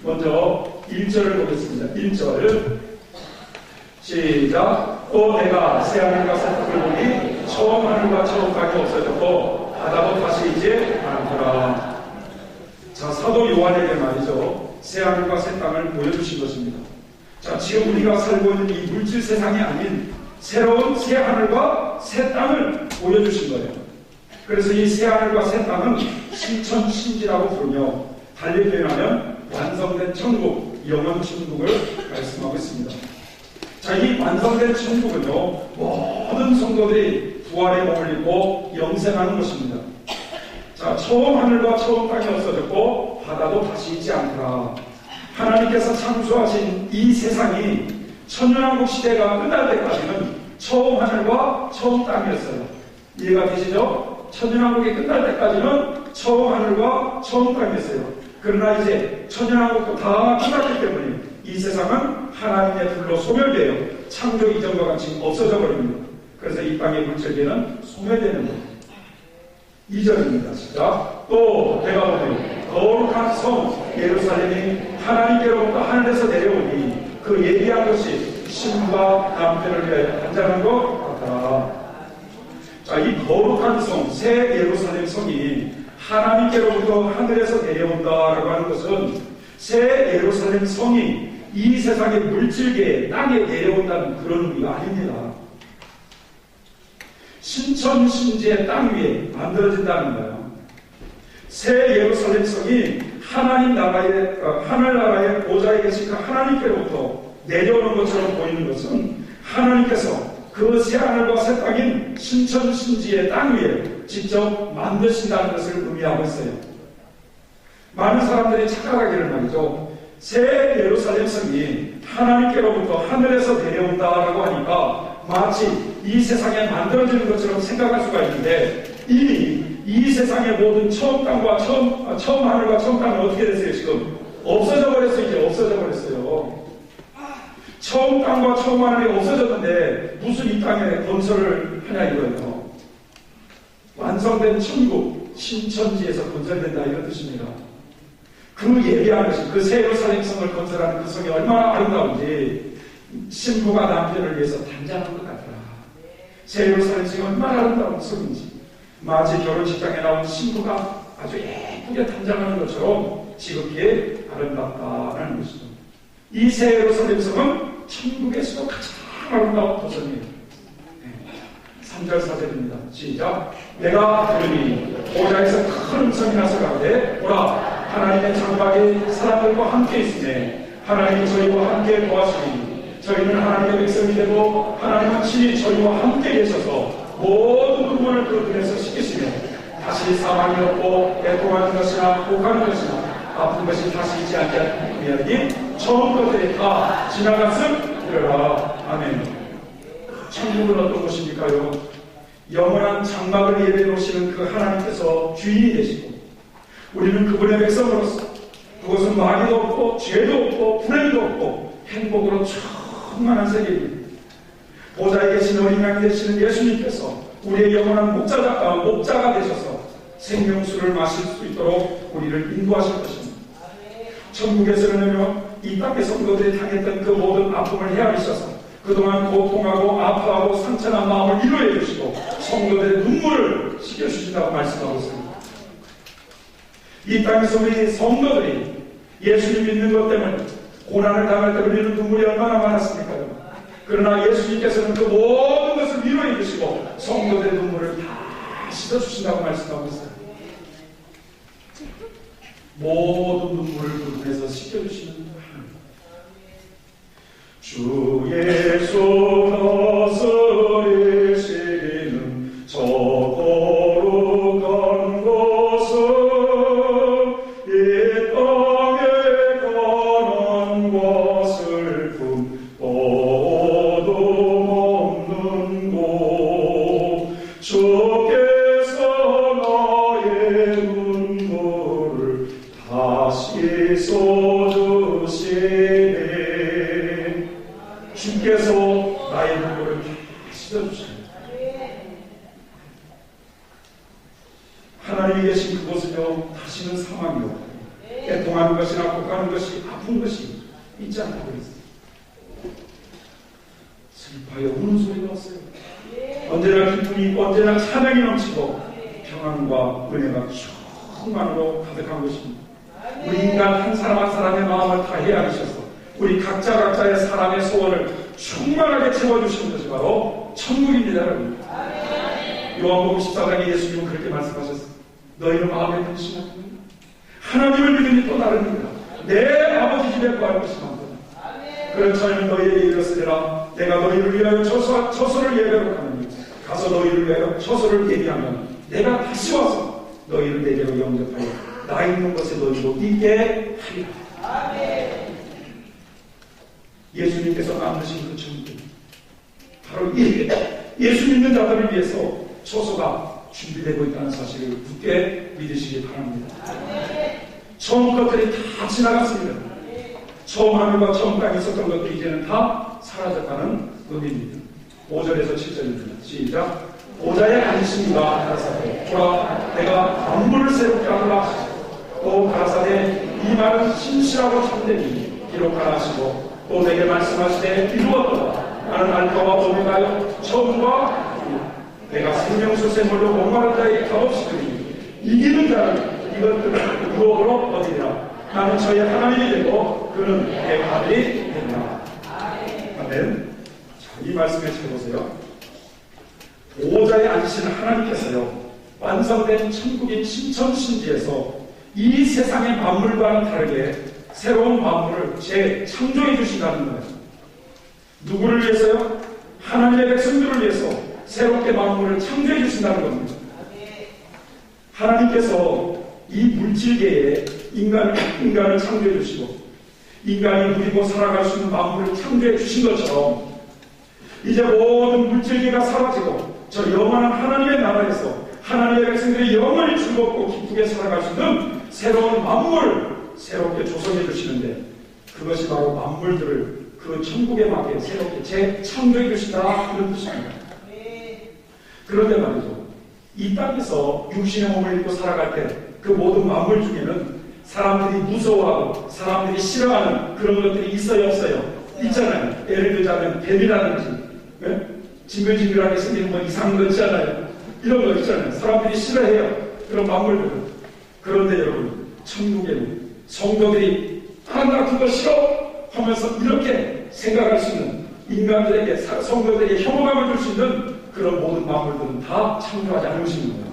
먼저 1절을 보겠습니다. 1절 시작. 또 내가 새하늘과 새 땅을 보니 처음 하늘과 처음 땅이 없어졌고 바다도 다시 이제 않더라. 자, 사도 요한에게 말이죠, 새하늘과 새 땅을 보여주신 것입니다. 자, 지금 우리가 살고 있는 이 물질 세상이 아닌 새로운 새하늘과 새 땅을 보여주신 거예요. 그래서 이 새하늘과 새 땅은 신천신지라고 부르며 달리 표현하면 완성된 천국, 영원 천국을 말씀하고 있습니다. 자, 이 완성된 천국은요, 모든 성도들이 부활의 몸을 입고 영생하는 것입니다. 자, 처음 하늘과 처음 땅이 없어졌고 바다도 다시 있지 않더라. 하나님께서 창조하신 이 세상이 천년왕국 시대가 끝날 때까지는 처음 하늘과 처음 땅이었어요. 이해가 되시죠? 천년왕국이 끝날 때까지는 처음 하늘과 처음 땅이었어요. 그러나 이제 천년왕국도 다 끝났기 때문에 이 세상은 하나님의 불로 소멸되어 창조 이전과 같이 없어져 버립니다. 그래서 이 땅의 물질계는 소멸되는 겁니다. 2절입니다. 시작. 또 내가 보니 거룩한 성 예루살렘이 하나님께로부터 하늘에서 내려오니 그 예비한 것이 신부가 남편을 위하여 단장한 것 같더라. 자, 이 거룩한 성, 새 예루살렘 성이 하나님께로부터 하늘에서 내려온다라고 하는 것은 새 예루살렘 성이 이 세상의 물질계에 땅에 내려온다는 그런 의미가 아닙니다. 신천신지의 땅 위에 만들어진다는 거예요. 새 예루살렘 성이 하나님 나라의 하늘나라의 보좌에 계신 그 하나님께로부터 내려오는 것처럼 보이는 것은 하나님께서 그 새 하늘과 새 땅인 신천신지의 땅 위에 직접 만드신다는 것을 의미하고 있어요. 많은 사람들이 착각하기를 말이죠, 새 예루살렘 성이 하나님께로부터 하늘에서 내려온다라고 하니까 마치 이 세상에 만들어지는 것처럼 생각할 수가 있는데, 이미 이 세상의 모든 처음 땅과 처음 하늘과 처음 땅은 어떻게 됐어요? 지금 없어져 버렸어요. 이제 없어져 버렸어요. 처음 땅과 처음 하늘이 없어졌는데 무슨 이 땅에 건설을 하냐 이거예요. 완성된 천국 신천지에서 건설된다 이런 뜻입니다. 그 예비한 것이, 그 새 예루살렘 성을 건설하는 그 성이 얼마나 아름다운지 신부가 남편을 위해서 단장한 것 같더라. 새 예루살렘 성이 얼마나 아름다운 성인지 마치 결혼식장에 나온 신부가 아주 예쁘게 단장하는 것처럼 지극히 아름답다는 것이죠. 이 새 예루살렘 성은 천국에서도 가장 아름다운 도성이에요. 3절 4절입니다. 시작. 내가 들으니 보좌에서 큰 음성이 나서 가되 보라, 하나님의 장막이 사람들과 함께 있으니 하나님이 저희와 함께 도와주시니 저희는 하나님의 백성이 되고 하나님은 친히 저희와 함께 계셔서 모든 눈물을 그 눈에서 씻기시며 다시 사망이 없고 애통하는 것이나 혹하는 것이나 아픈 것이 다시 있지 않게 하니 처음 것들이 다 지나갔음 이러라. 아멘. 천국은 어떤 곳입니까요? 영원한 장막을 예배해 놓으시는 그 하나님께서 주인이 되시고 우리는 그분의 백성으로서 그것은 마귀도 없고 죄도 없고 불행도 없고 행복으로 충만한 세계입니다. 보좌에 계신 어린 양이 되시는 예수님께서 우리의 영원한 목자가 되셔서 생명수를 마실 수 있도록 우리를 인도하실 것입니다. 천국에서는요, 이 땅의 성도들이 당했던 그 모든 아픔을 헤아리셔서 그동안 고통하고 아파하고 상처난 마음을 위로해 주시고 성도들의 눈물을 씻겨주신다고 말씀하고 있습니다. 이 땅에서 우리 성도들이 예수님 믿는 것 때문에 고난을 당할 때 흘리는 눈물이 얼마나 많았습니까요? 그러나 예수님께서는 그 모든 것을 위로해 주시고 성도들의 눈물을 다 씻어주신다고 말씀하고 있어요. 모든 눈물을 그 눈에서 씻겨주시는 하나님. 주 예수 나사렛시는 저 거룩한 곳은 이 땅에 가난과 슬픔 어둠 없는 곳 주께서 나의 눈물을 다 씻어주시네. 주께서 나의 눈물을 다 씻어주십니다. 하나님이 계신 그곳은요, 다시는 사망이 없고 애통하는 것이나 곡하는 것이 아픈 것이 있지 않다고 그랬어요. 슬퍼하여 우는 소리가 없어요. 언제나 기쁨이 있고 언제나 찬양이 넘치고 평안과 은혜가 충만으로 가득한 것입니다. 우리 인간 한 사람 한 사람의 마음을 다 헤아리셔서 우리 각자의 사람의 소원을 충만하게 채워주시는 것이 바로 천국입니다, 여러분. 요한복음 14장에 예수님은 그렇게 말씀하셨어요. 너희는 마음에 근심하구나. 하나님을 믿으니 또 다릅니다. 내 아버지 집에 구할 것이 많구나. 그런 저희는 너희에게 이르렀으리라. 내가 너희를 위하여 처소를 예배로 가느니 가서 너희를 위하여 처소를 예비하면 내가 다시 와서 너희를 내게로 영접하여 나 있는 곳에 너희도 있게 하리라. 예수님께서 만드신 그 천국, 바로 예수 믿는 자들을 위해서 처소가 준비되고 있다는 사실을 굳게 믿으시기 바랍니다. 처음 것들이 다 지나갔습니다. 처음 하늘과 처음 땅에 있었던 것들이 이제는 다 사라졌다는 의미입니다. 5절에서 7절입니다. 시작. 보좌에 앉으심이가 가라사대 보라 내가 만물을 새롭게 하노라. 또 가라사대 이 말은 신실하고 참되니 기록하라 하시고 또 내게 말씀하시되 이루었도다. 나는 알파와 오메가요 처음과 끝이라. 내가 생명수 샘물로 목마른 자에게 값없이 주리니 이기는 자는 이것들을 유업으로 얻으리라. 나는 저의 하나님이 되고 그는 내 아들이 된다. 아멘. 자, 이 말씀에 쳐보세요. 보호자에 앉으시는 하나님께서요, 완성된 천국인 신천신지에서 이 세상의 만물과는 다르게 새로운 만물을 재창조해 주신다는 거예요. 누구를 위해서요? 하나님의 백성들을 위해서 새롭게 만물을 창조해 주신다는 겁니다. 하나님께서 이 물질계에 인간을 창조해 주시고 인간이 누리고 살아갈 수 있는 만물을 창조해 주신 것처럼 이제 모든 물질계가 사라지고 저 영원한 하나님의 나라에서 하나님의 백성들이 영원히 즐겁고 기쁘게 살아갈 수 있는 새로운 만물을 새롭게 조성해 주시는데 그것이 바로 만물들을 그 천국에 맞게 새롭게 재창조해 주신다, 그런 뜻입니다. 그런데 말이죠, 이 땅에서 육신의 몸을 입고 살아갈 때 그 모든 만물 중에는 사람들이 무서워하고 사람들이 싫어하는 그런 것들이 있어요, 없어요? 있잖아요. 예를 들자면 뱀이라든지, 네? 징글징글하게 생기는 뭐 이상한 거 있잖아요. 이런 거 있잖아요. 사람들이 싫어해요, 그런 만물들은. 그런데 여러분, 천국에는 성도들이 하나 같은 거 싫어 하면서 이렇게 생각할 수 있는, 인간들에게, 성도들에게 혐오감을 줄 수 있는 그런 모든 만물들은 다 창조하지 않으시는 거예요.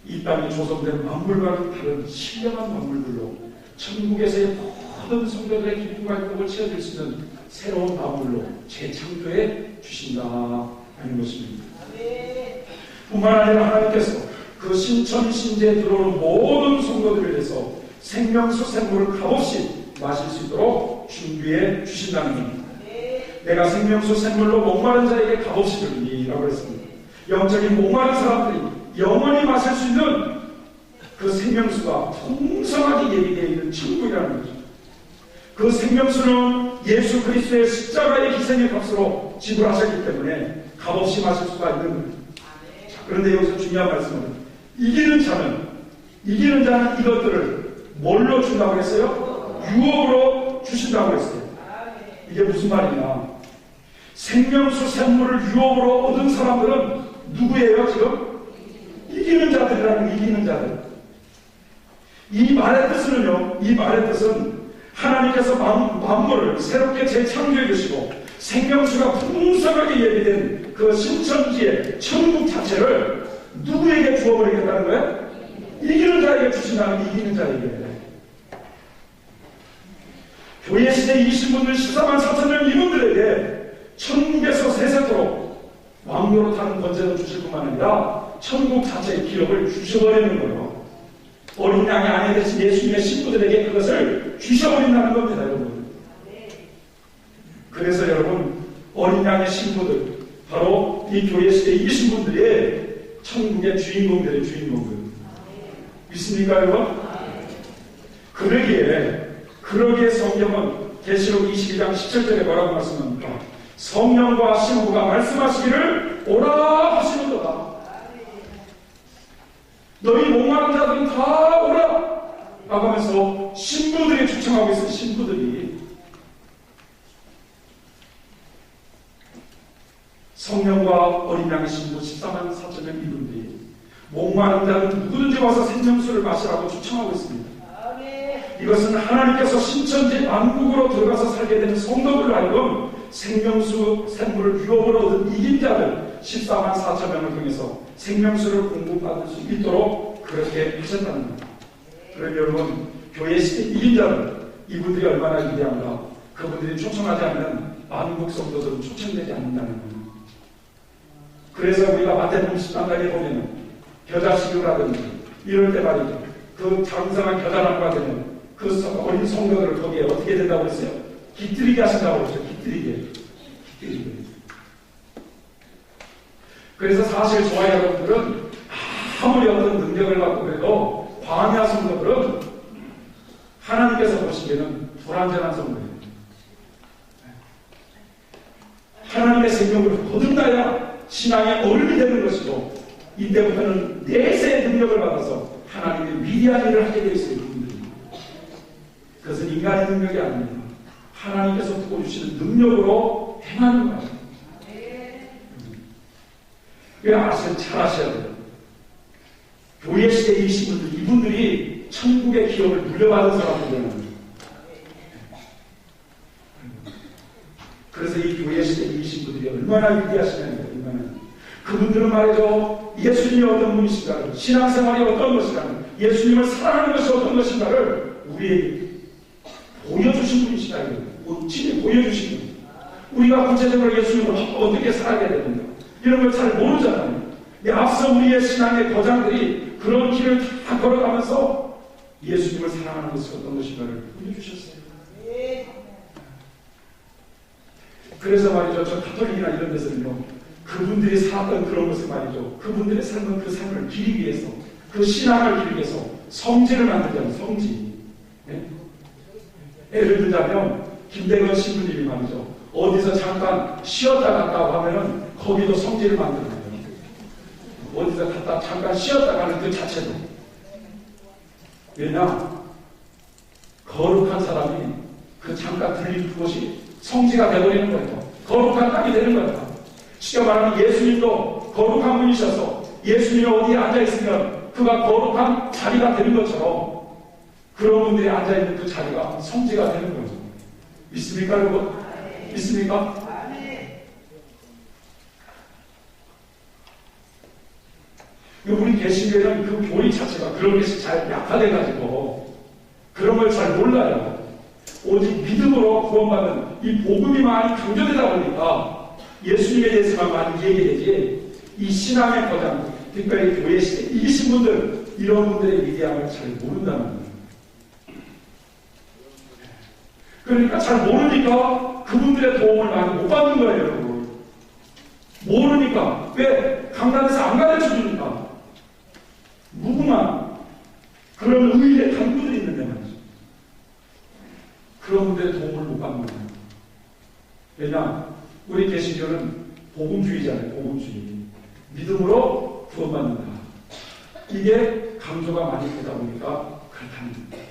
이 땅에 조성된 만물과는 다른 신령한 만물들로 천국에서의 모든 성도들의 기쁨과 행복을 채워줄 수 있는 새로운 만물로 재창조해 주신다 하는 것입니다. 뿐만 아니라 하나님께서 그 신천신지에 들어오는 모든 성도들을 위해서 생명수 샘물을 값없이 마실 수 있도록 준비해 주신다는 겁니다. 내가 생명수 샘물로 목마른 자에게 값없이 주리니 라고 했습니다. 영적인 목마른 사람들이 영원히 마실 수 있는 그 생명수가 풍성하게 예비되어 있는 천국이라는 거죠. 그 생명수는 예수 그리스도의 십자가의 희생의 값으로 지불하셨기 때문에 값없이 마실 수가 있는 거예요. 자, 그런데 여기서 중요한 말씀은 이기는 자는 이것들을 뭘로 준다고 했어요? 유업으로 주신다고 했어요. 이게 무슨 말이냐? 생명수 샘물을 유업으로 얻은 사람들은 누구예요, 지금? 이기는 자들이라는, 이기는 자들. 이 말의 뜻은요, 이 말의 뜻은 하나님께서 만물을 새롭게 재창조해 주시고 생명수가 풍성하게 예비된 그 신천지의 천국 자체를 누구에게 주어버리겠다는 거예요? 이기는 자에게 주신다는, 이기는 자에게. 교회 시대에 이신 분들 14만 4천 명 이분들에게 천국에서 세세토록 왕노로 타는 권세를 주실 뿐만 아니라 천국 자체의 기록을 주셔버리는 거예요. 어린 양의 아내 되신 예수님의 신부들에게 그것을 주셔버린다는 겁니다, 여러분. 그래서 여러분, 어린 양의 신부들, 바로 이 교회 시대에 이신 분들이 천국의 주인공들의 주인공들. 믿습니까, 여러분? 그러기에 성경은 계시록 22장 17절에 뭐라고 말씀합니까? 성령과 신부가 말씀하시기를 오라 하시는도다. 너희 목마른 자들은 다 오라 라고 하면서 신부들이 초청하고 있어요. 신부들이 성령과 어린 양의 신부 14만 4천 명 이분들이 목마른 자는 누구든지 와서 생명수를 마시라고 초청하고 있습니다. 이것은 하나님께서 신천지 만국으로 들어가서 살게 되는 성도들을 하여금 생명수 샘물을 유업으로 얻은 이긴 자들 14만 4천 명을 통해서 생명수를 공급받을 수 있도록 그렇게 하셨다는 겁니다. 그럼 여러분, 교회 시대 이긴 자들, 이분들이 얼마나 위대한가. 그분들이 초청하지 않으면 만국 성도들은 초청되지 않는다는 겁니다. 그래서 우리가 마태복음 13장에 보면 겨자식을 하든지 이럴 때 말이죠. 그 장성한 겨자나무가 되면 그 어린 성도들을 거기에 어떻게 된다고 했어요? 깃들이게 하신다고 했죠. 깃들이게. 그래서 사실 저와 여러분들은 아무리 어떤 능력을 갖고 그래도 광야 성도들은 하나님께서 보시기에는 불완전한 성도예요. 하나님의 생명을 거듭나야 신앙의 어른이 되는 것이고 이때부터는 내세의 능력을 받아서 하나님의 위대한 일을 하게 되어 있어요. 그분들이. 그것은 인간의 능력이 아닙니다. 하나님께서 부어주시는 능력으로 행하는 거예요. 잘 아셔야 돼요. 교회 시대의 이신분들, 이분들이 천국의 기업을 물려받은 사람들이라는. 그래서 이 교회 시대의 이신분들이 얼마나 위대하시냐니까, 그분들은 말이죠, 예수님이 어떤 분이신가를, 신앙생활이 어떤 것인가를, 예수님을 사랑하는 것이 어떤 것인가를 우리에게 보여주신 분이시다. 친히 보여주신 분. 우리가 구체적으로 예수님을 어떻게 살아야 되는가, 이런 걸 잘 모르잖아요. 앞서 우리의 신앙의 거장들이 그런 길을 다 걸어가면서 예수님을 사랑하는 것이 어떤 것인가를 보여주셨어요. 그래서 말이죠, 저 가톨릭이나 이런 데서는요, 그분들이 살았던 그런 것을 말이죠, 그분들의 삶은 그 삶을 기리기 위해서, 그 신앙을 기리기 위해서 성지를 만들자면 성지. 네? 예를 들자면 김대건 신부님이 말이죠, 어디서 잠깐 쉬었다 갔다 하면은 거기도 성지를 만들어요. 어디서 갔다 잠깐 쉬었다 가는 그 자체도. 왜냐? 거룩한 사람이 그 잠깐 들린 그곳이 성지가 되어버리는 거예요. 거룩한 땅이 되는 거예요. 쉽게 말하면 예수님도 거룩한 분이셔서 예수님이 어디에 앉아있으면 그가 거룩한 자리가 되는 것처럼 그런 분들이 앉아있는 그 자리가 성지가 되는 거예요. 믿습니까, 여러분? 믿습니까? 우리 개신교회는 그 교리 자체가 그런 것이 잘 약화돼가지고 그런 걸 잘 몰라요. 오직 믿음으로 구원받는 이 복음이 많이 강조되다 보니까 예수님에 대해서만 많이 얘기되지 이 신앙의 거장, 특별히 교회 시대에 이기신 분들, 이런 분들의 위대함을 잘 모른다는 거예요. 그러니까 잘 모르니까 그분들의 도움을 많이 못 받는 거예요, 여러분. 모르니까. 왜? 강단에서 안 가르쳐 주니까. 무궁한 그런 의의 간부들이 있는데 말이죠. 그런 분들의 도움을 못 받는 거예요. 왜냐? 우리 개신교는 복음주의잖아요. 복음주의. 믿음으로 구원받는다. 이게 강조가 많이 되다 보니까 그렇다는 거예요.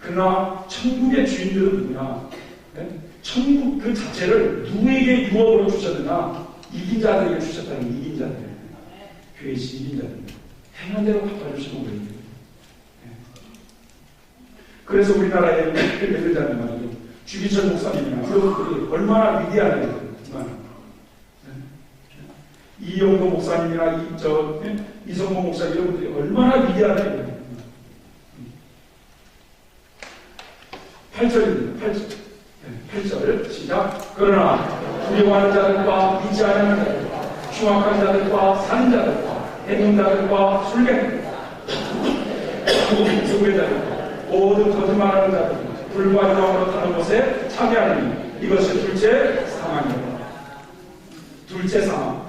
그러나 천국의 주인들은 누구냐? 네? 천국 그 자체를 누구에게 유업으로 주셨느냐? 이긴 자들에게 주셨다는 이긴 자들. 교회시 이긴 자들. 행한 대로 갚아주시는 거예요. 네. 그래서 우리나라에 예를 들자면 말이죠. 주기철 목사님이나 그런 분들이 얼마나 위대하냐. 이영도 목사님이나 이성모 목사님 이런 분들이 얼마나 위대하냐. 8절입니다. 8절 시작. 그러나 두려워하는 자들과 믿지 않는 자들과 흉악한 자들과 살인 자들과 해명자들과 술배자들과 모든 거짓말하는 자들 불과 유황으로 타는 곳에 참여하니 이것이 둘째 사망이다. 둘째 사망.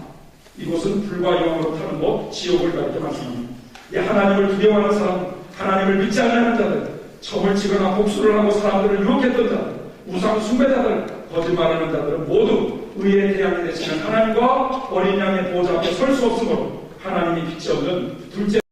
이곳은 불과 유황으로 타는 곳 지옥을 가리켜 말씀합니다. 하나님을 두려워하는 사람, 하나님을 믿지 않는 자들, 점을 치거나 복수를 하고 사람들을 유혹했던 자들, 우상 숭배자들, 거짓말하는 자들은 모두 의의 태양이 되시는 하나님과 어린 양의 보좌 앞에 설 수 없으므로 하나님이 빛이 없는 둘째